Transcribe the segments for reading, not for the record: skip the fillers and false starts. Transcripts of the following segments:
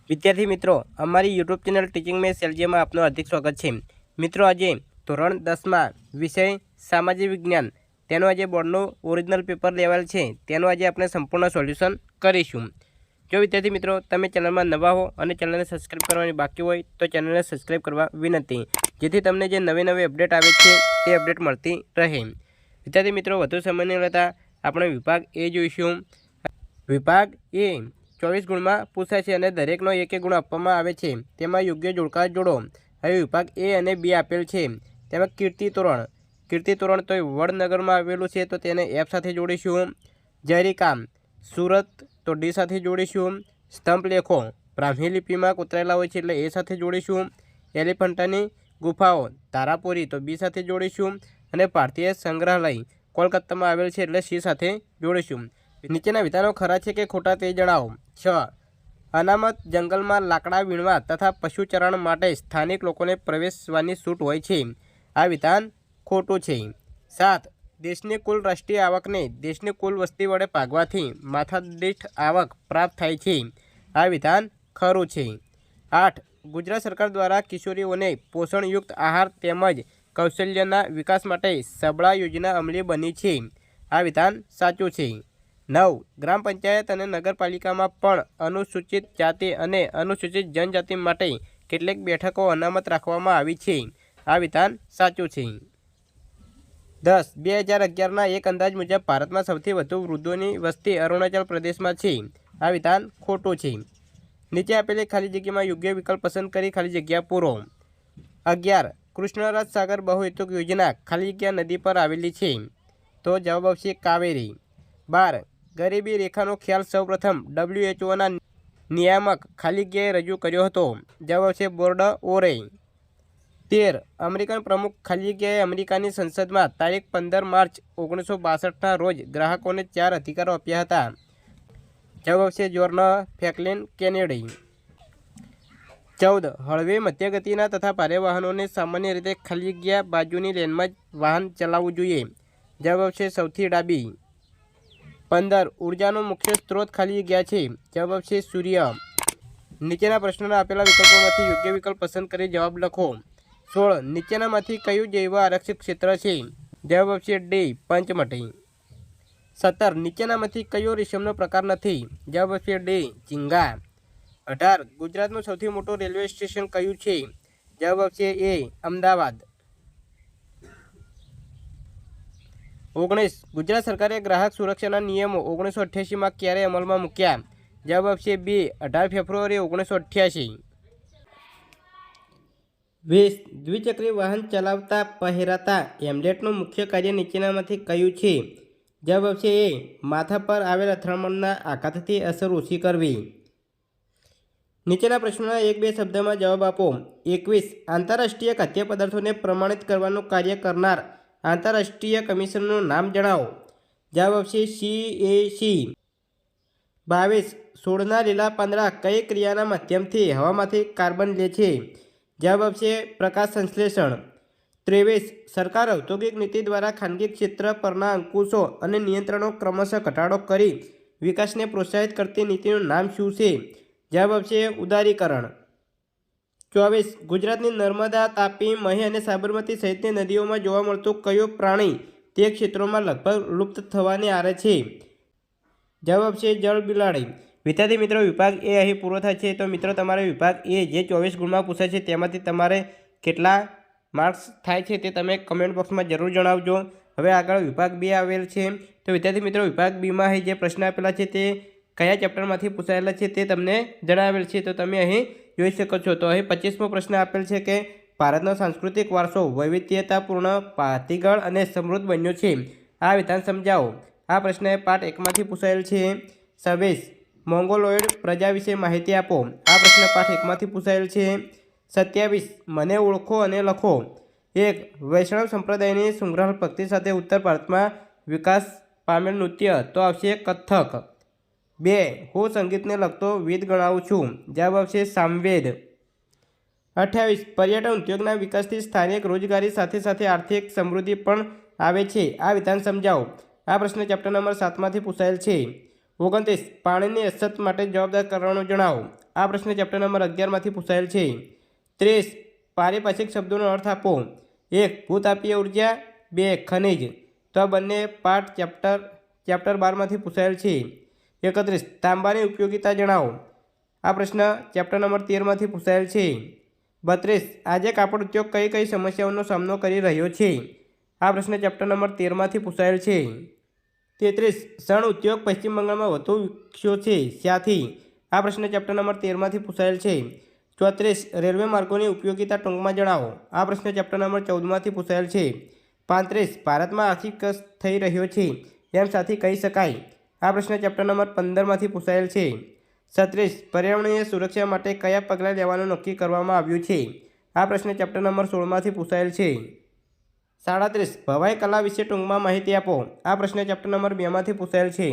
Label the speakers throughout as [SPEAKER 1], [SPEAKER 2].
[SPEAKER 1] વિદ્યાર્થી મિત્રો, અમારી યુટ્યુબ ચેનલ ટીચિંગ મેથ્સ એલજીમાં આપનું હાર્દિક સ્વાગત છે। મિત્રો, આજે ધોરણ 10માં વિષય સામાજિક વિજ્ઞાન તેનો આજે બોર્ડનું ઓરિજિનલ પેપર લેવાયેલ છે, તેનું આજે આપણે સંપૂર્ણ સોલ્યુશન કરીશું। જો વિદ્યાર્થી મિત્રો તમે ચેનલમાં નવા હો અને ચેનલને સબસ્ક્રાઇબ કરવાની બાકી હોય તો ચેનલને સબસ્ક્રાઇબ કરવા વિનંતી, જેથી તમને જે નવી નવી અપડેટ આવે છે તે અપડેટ મળતી રહે। વિદ્યાર્થી મિત્રો, વધુ સમય નહીં લેતા આપણે વિભાગ એ જોઈશું। વિભાગ એ 24 ગુણમાં પૂછાય છે અને દરેકનો એક એક ગુણ આપવામાં આવે છે, તેમાં યોગ્ય જોડકા જોડો। હવે વિભાગ એ અને બી આપેલ છે, તેમાં કીર્તિ તોરણ તો વડનગરમાં આવેલું છે તો તેને એફ સાથે જોડીશું। જરીકામ સુરત તો ડી સાથે જોડીશું। સ્તંભ લેખો બ્રાહ્મી લિપિમાં કોતરાયેલા હોય છે એટલે એ સાથે જોડીશું। એલિફન્ટાની ગુફાઓ તારાપુરી તો બી સાથે જોડીશું અને ભારતીય સંગ્રહાલય કોલકાતામાં આવેલ છે એટલે સી સાથે જોડીશું। નીચેના વિધાનો ખરા છે કે ખોટા તે જણાવો। 6. અનામત જંગલમાં લાકડા વીણવા તથા પશુચરણ માટે સ્થાનિક લોકોને પ્રવેશવાની છૂટ હોય છે, આ વિધાન ખોટું છે। 7. દેશની કુલ રાષ્ટ્રીય આવકને દેશની કુલ વસ્તી વડે ભાગવાથી માથાદીઠ આવક પ્રાપ્ત થાય છે, આ વિધાન ખરું છે। 8. ગુજરાત સરકાર દ્વારા કિશોરીઓને પોષણયુક્ત આહાર તેમજ કૌશલ્યના વિકાસ માટે સબળા યોજના અમલી બની છે, આ વિધાન સાચું છે। 9. ગ્રામ પંચાયત અને નગરપાલિકામાં પણ અનુસૂચિત જાતિ અને અનુસૂચિત જનજાતિ માટે કેટલીક બેઠકો અનામત રાખવામાં આવી છે, આ વિધાન સાચું છે। 10. 2011ના એક અંદાજ મુજબ ભારતમાં સૌથી વધુ વૃદ્ધોની વસ્તી અરુણાચલ પ્રદેશમાં છે, આ વિધાન ખોટું છે। નીચે આપેલી ખાલી જગ્યામાં યોગ્ય વિકલ્પ પસંદ કરી ખાલી જગ્યા પૂરો। 11. કૃષ્ણરાજ સાગર બહુહેતુક યોજના ખાલી જગ્યા નદી પર આવેલી છે, તો જવાબ આવશે કાવેરી। 12. ગરીબી રેખાનો ખ્યાલ સૌપ્રથમ WHOના નિયામક ખાલી જગ્યાએ રજૂ કર્યો હતો, જવાબ આવશે બોર્ડઓરે। 13. અમેરિકન પ્રમુખ ખાલી જગ્યાએ અમેરિકાની સંસદમાં તારીખ 15 માર્ચ 1962ના રોજ ગ્રાહકોને 4 અધિકારો આપ્યા હતા, જવાબ આવશે જ્હોન ફ્રેન્કલિન કેનેડી। 14. હળવી મધ્યગતિના તથા ભારે વાહનોને સામાન્ય રીતે ખાલી જગ્યા બાજુની લેનમાં જ વાહન ચલાવવું જોઈએ, જવાબ આવશે સૌથી ડાબી। 15. ઉર્જાનો મુખ્ય સ્ત્રોત ખાલી જગ્યા છે, જવાબ આવશે સૂર્ય। નીચેના પ્રશ્નોના આપેલા વિકલ્પોમાંથી યોગ્ય વિકલ્પ પસંદ કરી જવાબ લખો। 16. નીચેનામાંથી કયું જૈવ આરક્ષિત ક્ષેત્ર છે, જવાબ આવશે ડી પંચમઢી। 17. નીચેનામાંથી કયો રેશમનો પ્રકાર નથી, જવાબ આવશે ડી ઝીંગા। 18. ગુજરાતનું સૌથી મોટું રેલવે સ્ટેશન કયું છે, જવાબ આવશે એ અમદાવાદ। 19. ગુજરાત સરકારે ગ્રાહક સુરક્ષાના નિયમો 1988માં ક્યારે અમલમાં મૂક્યા, જવાબ આવશે બી 18 ફેબ્રુઆરી 1988। 20. દ્વિચક્રી વાહન ચલાવતા પહેરાતા હેલ્મેટનું મુખ્ય કાર્ય નીચેનામાંથી કયું છે, જવાબ આવશે એ માથા પર આવેલ અથડામણના આઘાતથી અસર ઓછી કરવી। નીચેના પ્રશ્નોના 1-2 શબ્દમાં જવાબ આપો। 21. આંતરરાષ્ટ્રીય ખાદ્ય પદાર્થોને પ્રમાણિત કરવાનું કાર્ય કરનાર આંતરરાષ્ટ્રીય કમિશનનું નામ જણાવો, જવાબ આવશે CAC। 22. છોડના લીલા પાંદડા કઈ ક્રિયાના માધ્યમથી હવામાંથી કાર્બન લે છે, જવાબ આવશે પ્રકાશ સંશ્લેષણ। 23. સરકાર ઔદ્યોગિક નીતિ દ્વારા ખાનગી ક્ષેત્ર પરના અંકુશો અને નિયંત્રણો ક્રમશઃ ઘટાડો કરી વિકાસને પ્રોત્સાહિત કરતી નીતિનું નામ શું છે, જવાબ આવશે ઉદારીકરણ। 24. ગુજરાતની નર્મદા, તાપી, મહી અને સાબરમતી સહિતની નદીઓમાં જોવા મળતું કયું પ્રાણી તે ક્ષેત્રોમાં લગભગ લુપ્ત થવાને આરે છે, જવાબ આવશે જળ બિલાડી। વિદ્યાર્થી મિત્રો, વિભાગ એ અહીં પૂરો થાય છે, તો મિત્રો તમારે વિભાગ એ જે 24 ગુણમાં પૂછાય છે તેમાંથી તમારે કેટલા માર્ક્સ થાય છે તે તમે કમેન્ટ બોક્સમાં જરૂર જણાવજો। હવે આગળ વિભાગ બી આવેલ છે, તો વિદ્યાર્થી મિત્રો વિભાગ બીમાં અહીં જે પ્રશ્ન આપેલા છે તે કયા ચેપ્ટરમાંથી પૂછાયેલા છે તે તમને જણાવેલ છે, તો તમે અહીં જોઈ શકો છો। તો અહીં 25મો પ્રશ્ન આપેલ છે કે ભારતનો સાંસ્કૃતિક વારસો વૈવિધ્યતાપૂર્ણ, ભાતીગળ અને સમૃદ્ધ બન્યો છે, આ વિધાન સમજાવો, આ પ્રશ્ન એ પાર્ટ 1માંથી પૂછાયેલ છે। 26. મોંગોલોઇડ પ્રજા વિશે માહિતી આપો, આ પ્રશ્ન પાઠ 1માંથી પૂછાયેલ છે। 27. મને ઓળખો અને લખો। 1. વૈષ્ણવ સંપ્રદાયની સંગ્રહ ભક્તિ સાથે ઉત્તર ભારતમાં વિકાસ પામેલ નૃત્ય તો આવશે કથક। 2. હું સંગીતને લગતો વેદ ગણાવું છું, જવાબ આવશે સામવેદ। 28. પર્યટન ઉદ્યોગના વિકાસથી સ્થાનિક રોજગારી સાથે સાથે આર્થિક સમૃદ્ધિ પણ આવે છે, આ વિધાન સમજાવો, આ પ્રશ્ન ચેપ્ટર નંબર 7માંથી પૂછાયેલ છે। 29. પાણીની અછત માટે જવાબદાર કારણો જણાવો, આ પ્રશ્ન ચેપ્ટર નંબર 11માંથી પૂછાયેલ છે. 30 પારિભાષિક શબ્દોનો અર્થ આપો. 1 ભૂતાપીય ઉર્જા, 2 ખનિજ. તો આ બંને પાઠ ચેપ્ટર 12માંથી પૂછાયેલ છે. 31 તાંબાની ઉપયોગિતા જણાવો. આ પ્રશ્ન ચેપ્ટર નંબર 13માંથી પૂછાયેલ છે. 32 આજે કાપડ ઉદ્યોગ કઈ કઈ સમસ્યાઓનો સામનો કરી રહ્યો છે. આ પ્રશ્ન ચેપ્ટર નંબર 13માંથી પૂછાયેલ છે. 33 શણ ઉદ્યોગ પશ્ચિમ બંગાળમાં વધુ વિકસ્યો છે શ્યાથી. આ પ્રશ્ન ચેપ્ટર નંબર 13માંથી પૂછાયેલ છે. 34 રેલવે માર્ગોની ઉપયોગિતા ટૂંકમાં જણાવો. આ પ્રશ્ન ચેપ્ટર નંબર 14માંથી પૂછાયેલ છે. 35 ભારતમાં આર્થિક વિકાસ થઈ રહ્યો છે એમ સાથી કહી શકાય. આ પ્રશ્ન ચેપ્ટર નંબર 15માંથી પૂછાયેલ છે. 36 પર્યાવરણીય સુરક્ષા માટે કયા પગલાં લેવાનું નક્કી કરવામાં આવ્યું છે. આ પ્રશ્ન ચેપ્ટર નંબર 16માંથી પૂછાયેલ છે. 37 ભવાઈ કલા વિશે ટૂંકમાં માહિતી આપો. આ પ્રશ્ન ચેપ્ટર નંબર 2માંથી પૂછાયેલ છે.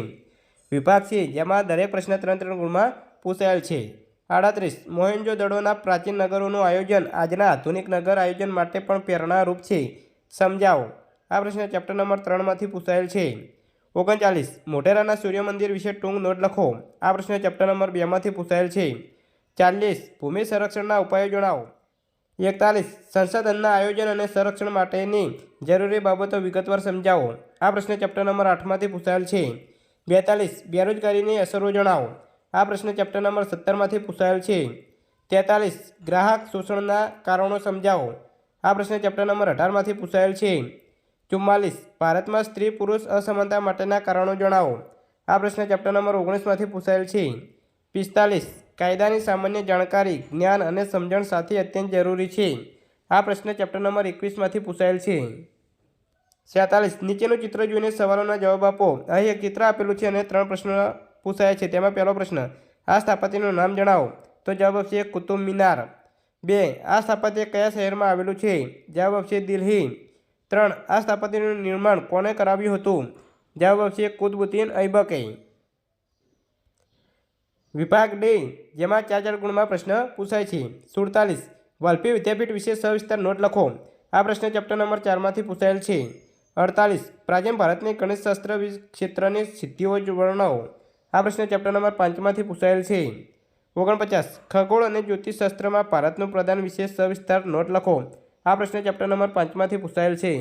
[SPEAKER 1] વિભાગ છે જેમાં દરેક પ્રશ્ન 3 ગુણમાં પૂછાયેલ છે. 38 મોહેંજો-દડોના પ્રાચીન નગરોનું આયોજન આજના આધુનિક નગર આયોજન માટે પણ પ્રેરણારૂપ છે. સમજાવો. આ પ્રશ્ન ચેપ્ટર નંબર 3માંથી પૂછાયેલ છે. 39 મોઢેરાના સૂર્ય મંદિર વિશે ટૂંક નોટ લખો. આ પ્રશ્ન ચેપ્ટર નંબર 2માંથી પૂછાયેલ છે. 40 ભૂમિ સંરક્ષણના ઉપાયો જણાવો. 41 સંસાધનના આયોજન અને સંરક્ષણ માટેની જરૂરી બાબતો વિગતવાર સમજાવો. આ પ્રશ્ન ચેપ્ટર નંબર 8માંથી પૂછાયેલ છે. 42 બેરોજગારીની અસરો જણાવો. આ પ્રશ્ન ચેપ્ટર નંબર 17માંથી પૂછાયેલ છે. 43 ગ્રાહક શોષણના કારણો સમજાવો. આ પ્રશ્ન ચેપ્ટર નંબર 18માંથી પૂછાયેલ છે. 44 ભારતમાં સ્ત્રી પુરુષ અસમાનતા માટેના કારણો જણાવો. આ પ્રશ્ન ચેપ્ટર નંબર 19માંથી પૂછાયેલ છે. 45 કાયદાની સામાન્ય જાણકારી જ્ઞાન અને સમજણ સાથે અત્યંત જરૂરી છે. આ પ્રશ્ન ચેપ્ટર નંબર 21માંથી પૂછાયેલ છે. 47 નીચેનું ચિત્ર જોઈને સવાલોના જવાબ આપો. અહીં એક ચિત્ર આપેલું છે અને 3 પ્રશ્નો પૂછાયા છે. તેમાં પહેલો પ્રશ્ન આ સ્થાપત્યનું નામ જણાવો. તો જવાબ આપશે કુતુબ મિનાર. 2 આ સ્થાપત્ય કયા શહેરમાં આવેલું છે. જવાબ આપશે દિલ્હી. 3 આ સ્થાપત્યનું નિર્માણ કોણે કરાવ્યું હતું. જવાબ આપશે કુતુબુદ્દીન ઐબકે. વિભાગ ડી જેમાં 4 ગુણમાં પ્રશ્ન પૂછાય છે. 47 વલભી વિદ્યાપીઠ વિશે સવિસ્તાર નોટ લખો. આ પ્રશ્ન ચેપ્ટર નંબર 4માંથી પૂછાયેલ છે. 48 પ્રાચીન ભારતની ગણિતશાસ્ત્ર ક્ષેત્રની સિદ્ધિઓ વર્ણવો. આ પ્રશ્ન ચેપ્ટર નંબર 5માંથી પૂછાયેલ છે. 49 ખગોળ અને જ્યોતિષશાસ્ત્રમાં ભારતનું પ્રદાન વિશે સવિસ્તાર નોટ લખો. આ પ્રશ્ન ચેપ્ટર નંબર 5માંથી પૂછાયેલ છે.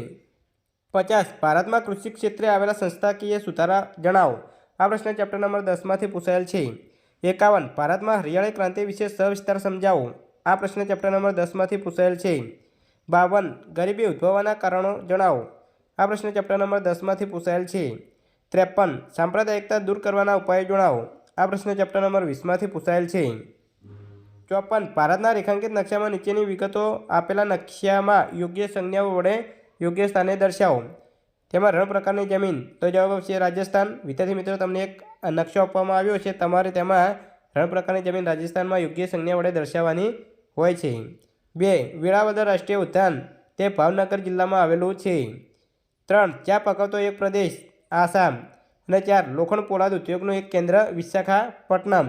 [SPEAKER 1] 50 ભારતમાં કૃષિ ક્ષેત્રે આવેલા સંસ્થાકીય સુધારા જણાવો. આ પ્રશ્ન ચેપ્ટર નંબર 10માંથી પૂછાયેલ છે. 51 ભારતમાં હરિયાળી ક્રાંતિ વિશે સવિસ્તાર સમજાવો. આ પ્રશ્ન ચેપ્ટર નંબર 10માંથી પૂછાયેલ છે. 52 ગરીબી ઉદ્ભવવાના કારણો જણાવો. આ પ્રશ્ન ચેપ્ટર નંબર 10માંથી પૂછાયેલ છે. 53 સાંપ્રદાયિકતા દૂર કરવાના ઉપાયો જણાવો. આ પ્રશ્ન ચેપ્ટર નંબર 20માંથી પૂછાયેલ છે. 54 ભારતના રેખાંકિત નકશામાં નીચેની વિગતો આપેલા નકશામાં યોગ્ય સંજ્ઞાઓ વડે યોગ્ય સ્થાને દર્શાવો. તેમાં રણ પ્રકારની જમીન. તો જવાબ આવશે રાજસ્થાન. વિદ્યાર્થી મિત્રો તમને એક નકશો આપવામાં આવ્યો છે. તમારે તેમાં રણ પ્રકારની જમીન રાજસ્થાનમાં યોગ્ય સંજ્ઞા વડે દર્શાવવાની હોય છે. 2 વેળાવદર રાષ્ટ્રીય ઉદ્યાન તે ભાવનગર જિલ્લામાં આવેલું છે. 3 ચા પકવતો એક પ્રદેશ આસામ. અને 4 લોખંડ પોલાદ ઉદ્યોગનું એક કેન્દ્ર વિશાખાપટ્ટનમ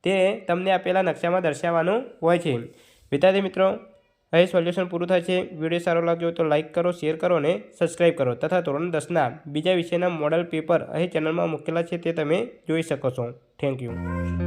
[SPEAKER 1] તે તમને આપેલા નકશામાં દર્શાવવાનું હોય છે. વિદ્યાર્થી મિત્રો અહીં સોલ્યુશન પૂરું થાય છે. વિડીયો સારો લાગ્યો તો લાઇક કરો, શેર કરો અને સબસ્ક્રાઈબ કરો તથા ધોરણ 10ના બીજા વિષયના મોડલ પેપર અહીં ચેનલમાં મૂકેલા છે તે તમે જોઈ શકો છો. Thank you.